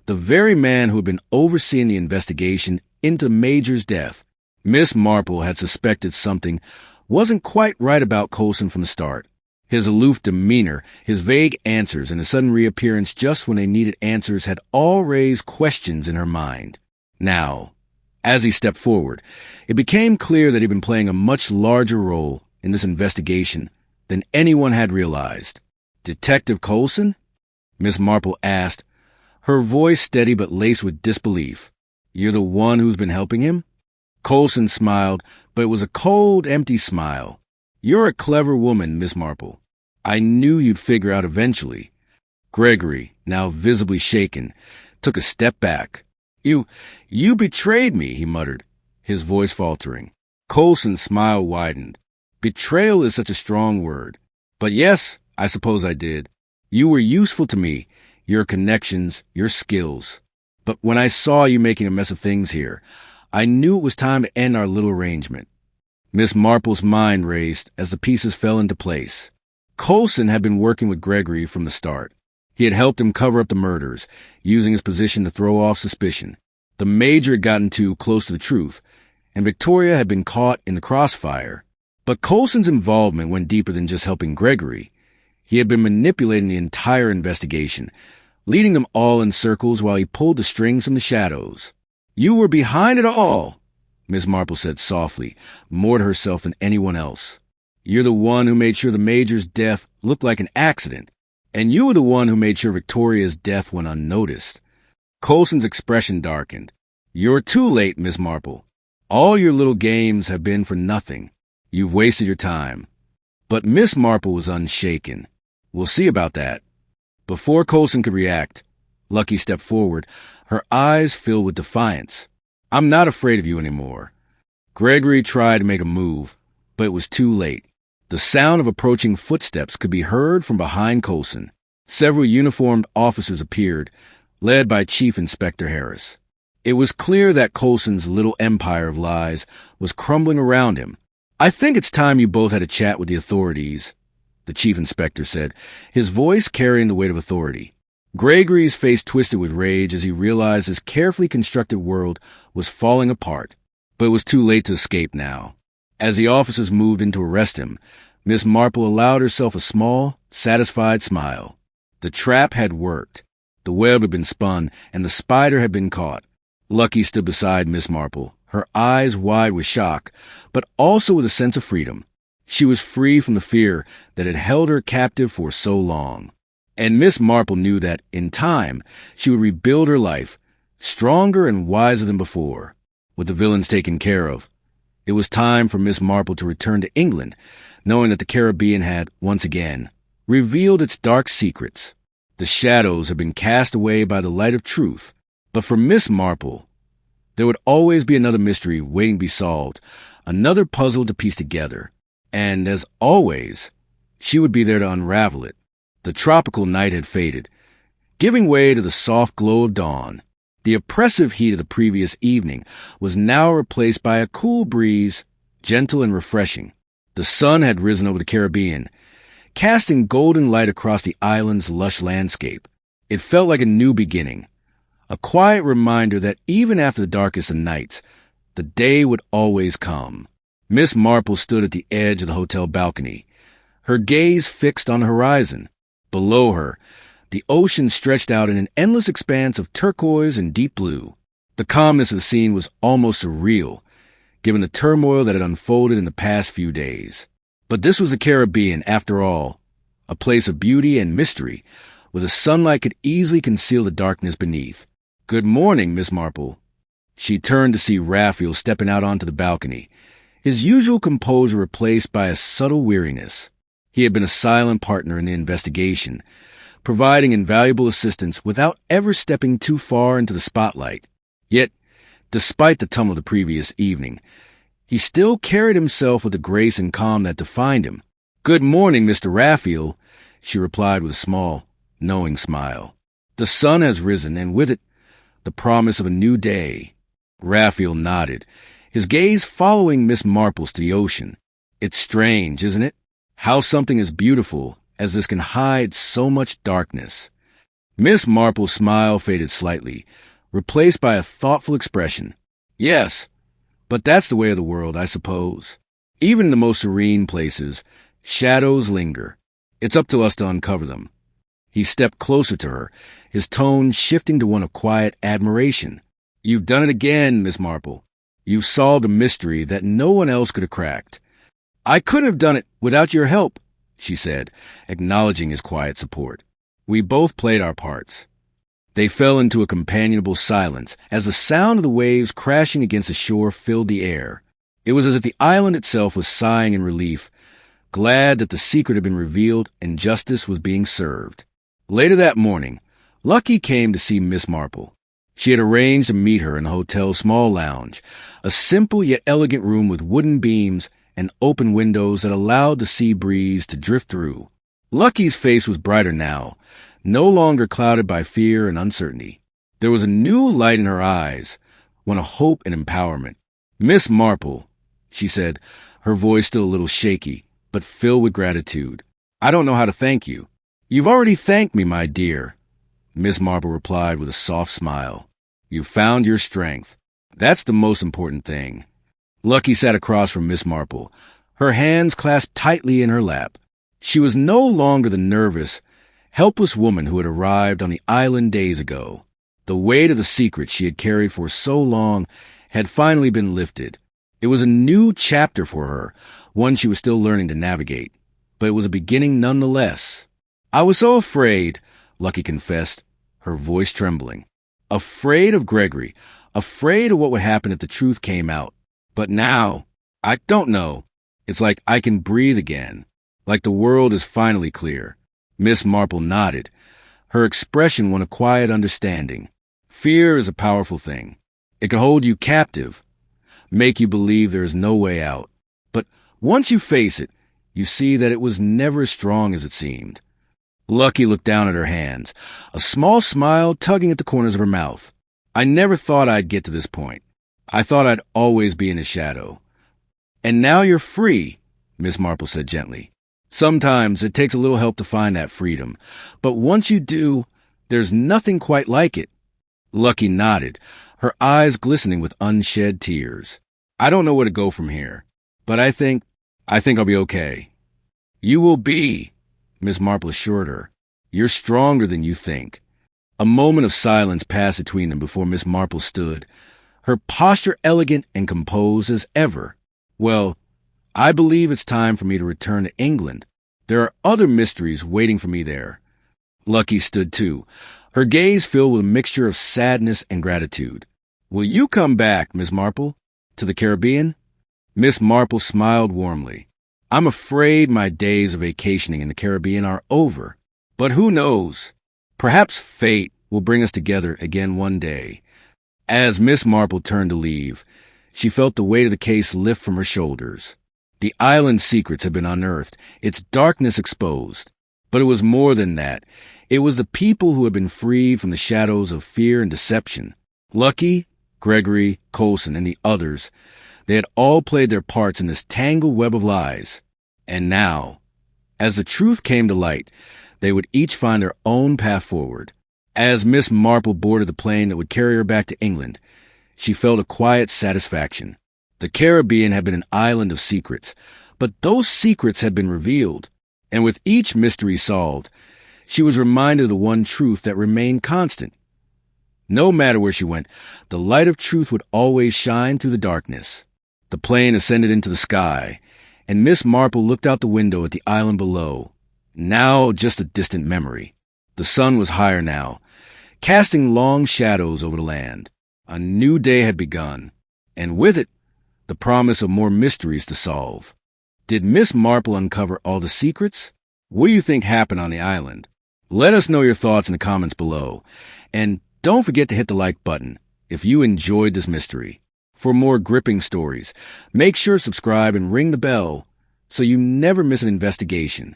A: the very man who had been overseeing the investigation into Major's death. Miss Marple had suspected something wasn't quite right about Coulson from the start. His aloof demeanor, his vague answers, and his sudden reappearance just when they needed answers had all raised questions in her mind. Now, as he stepped forward, it became clear that he'd been playing a much larger role in this investigation than anyone had realized. "Detective Coulson?" Miss Marple asked, her voice steady but laced with disbelief. "You're the one who's been helping him?" Coulson smiled, but it was a cold, empty smile. "You're a clever woman, Miss Marple. I knew you'd figure out eventually." Gregory, now visibly shaken, took a step back. You betrayed me," he muttered, his voice faltering. Coulson's smile widened. "Betrayal is such a strong word. But yes, I suppose I did. You were useful to me, your connections, your skills. But when I saw you making a mess of things here, I knew it was time to end our little arrangement." Miss Marple's mind raced as the pieces fell into place. Coulson had been working with Gregory from the start. He had helped him cover up the murders, using his position to throw off suspicion. The Major had gotten too close to the truth, and Victoria had been caught in the crossfire. But Coulson's involvement went deeper than just helping Gregory. He had been manipulating the entire investigation, leading them all in circles while he pulled the strings from the shadows. "You were behind it all," Miss Marple said softly, more to herself than anyone else. "You're the one who made sure the Major's death looked like an accident. And you were the one who made sure Victoria's death went unnoticed." Coulson's expression darkened. "You're too late, Miss Marple. All your little games have been for nothing. You've wasted your time." But Miss Marple was unshaken. "We'll see about that." Before Coulson could react, Lucky stepped forward, her eyes filled with defiance. "I'm not afraid of you anymore." Gregory tried to make a move, but it was too late. The sound of approaching footsteps could be heard from behind Colson. Several uniformed officers appeared, led by Chief Inspector Harris. It was clear that Colson's little empire of lies was crumbling around him. "I think it's time you both had a chat with the authorities," the chief inspector said, his voice carrying the weight of authority. Gregory's face twisted with rage as he realized his carefully constructed world was falling apart, but it was too late to escape now. As the officers moved in to arrest him, Miss Marple allowed herself a small, satisfied smile. The trap had worked. The web had been spun, and the spider had been caught. Lucky stood beside Miss Marple, her eyes wide with shock, but also with a sense of freedom. She was free from the fear that had held her captive for so long. And Miss Marple knew that, in time, she would rebuild her life, stronger and wiser than before. With the villains taken care of, it was time for Miss Marple to return to England, knowing that the Caribbean had, once again, revealed its dark secrets. The shadows had been cast away by the light of truth. But for Miss Marple, there would always be another mystery waiting to be solved, another puzzle to piece together. And, as always, she would be there to unravel it. The tropical night had faded, giving way to the soft glow of dawn. The oppressive heat of the previous evening was now replaced by a cool breeze, gentle and refreshing. The sun had risen over the Caribbean, casting golden light across the island's lush landscape. It felt like a new beginning, a quiet reminder that even after the darkest of nights, the day would always come. Miss Marple stood at the edge of the hotel balcony, her gaze fixed on the horizon. Below her, the ocean stretched out in an endless expanse of turquoise and deep blue. The calmness of the scene was almost surreal, given the turmoil that had unfolded in the past few days. But this was the Caribbean, after all, a place of beauty and mystery, where the sunlight could easily conceal the darkness beneath. "Good morning, Miss Marple." She turned to see Raphael stepping out onto the balcony, his usual composure replaced by a subtle weariness. He had been a silent partner in the investigation, providing invaluable assistance without ever stepping too far into the spotlight. Yet, despite the tumult of the previous evening, he still carried himself with the grace and calm that defined him. "Good morning, Mr. Raphael," she replied with a small, knowing smile. "The sun has risen, and with it, the promise of a new day." Raphael nodded, his gaze following Miss Marple's to the ocean. "It's strange, isn't it? How something as beautiful as this can hide so much darkness." Miss Marple's smile faded slightly, replaced by a thoughtful expression. "Yes, but that's the way of the world, I suppose. Even in the most serene places, shadows linger. It's up to us to uncover them." He stepped closer to her, his tone shifting to one of quiet admiration. "You've done it again, Miss Marple. You've solved a mystery that no one else could have cracked." "I couldn't have done it without your help," she said, acknowledging his quiet support. "We both played our parts." They fell into a companionable silence as the sound of the waves crashing against the shore filled the air. It was as if the island itself was sighing in relief, glad that the secret had been revealed and justice was being served. Later that morning, Lucky came to see Miss Marple. She had arranged to meet her in the hotel's small lounge, a simple yet elegant room with wooden beams and open windows that allowed the sea breeze to drift through. Lucky's face was brighter now, no longer clouded by fear and uncertainty. There was a new light in her eyes, one of hope and empowerment. "Miss Marple," she said, her voice still a little shaky, but filled with gratitude. "I don't know how to thank you." "You've already thanked me, my dear," Miss Marple replied with a soft smile. "You've found your strength. That's the most important thing." Lucky sat across from Miss Marple, her hands clasped tightly in her lap. She was no longer the nervous, helpless woman who had arrived on the island days ago. The weight of the secret she had carried for so long had finally been lifted. It was a new chapter for her, one she was still learning to navigate, but it was a beginning nonetheless. "I was so afraid," Lucky confessed, her voice trembling. "Afraid of Gregory, afraid of what would happen if the truth came out. But now, I don't know. It's like I can breathe again, like the world is finally clear." Miss Marple nodded, Her expression won a quiet understanding. Fear is a powerful thing. It can hold you captive, make you believe there is no way out. But once you face it, you see that it was never as strong as it seemed. Lucky looked down at her hands, a small smile tugging at the corners of her mouth. I never thought I'd get to this point. I thought I'd always be in the shadow. And now you're free, Miss Marple said gently. Sometimes it takes a little help to find that freedom, but once you do, there's nothing quite like it. Lucky nodded, her eyes glistening with unshed tears. I don't know where to go from here, but I think I'll be okay. You will be, Miss Marple assured her. You're stronger than you think. A moment of silence passed between them before Miss Marple stood, her posture elegant and composed as ever. Well, I believe it's time for me to return to England. There are other mysteries waiting for me there. Lucky stood too, her gaze filled with a mixture of sadness and gratitude. Will you come back, Miss Marple, to the Caribbean? Miss Marple smiled warmly. I'm afraid my days of vacationing in the Caribbean are over. But who knows? Perhaps fate will bring us together again one day. As Miss Marple turned to leave, she felt the weight of the case lift from her shoulders. The island's secrets had been unearthed, its darkness exposed. But it was more than that. It was the people who had been freed from the shadows of fear and deception. Lucky, Gregory, Colson, and the others, they had all played their parts in this tangled web of lies. And now, as the truth came to light, they would each find their own path forward. As Miss Marple boarded the plane that would carry her back to England, she felt a quiet satisfaction. The Caribbean had been an island of secrets, but those secrets had been revealed, and with each mystery solved, she was reminded of the one truth that remained constant. No matter where she went, the light of truth would always shine through the darkness. The plane ascended into the sky, and Miss Marple looked out the window at the island below, now just a distant memory. The sun was higher now, casting long shadows over the land. A new day had begun, and with it, the promise of more mysteries to solve. Did Miss Marple uncover all the secrets? What do you think happened on the island? Let us know your thoughts in the comments below. And don't forget to hit the like button if you enjoyed this mystery. For more gripping stories, make sure to subscribe and ring the bell so you never miss an investigation.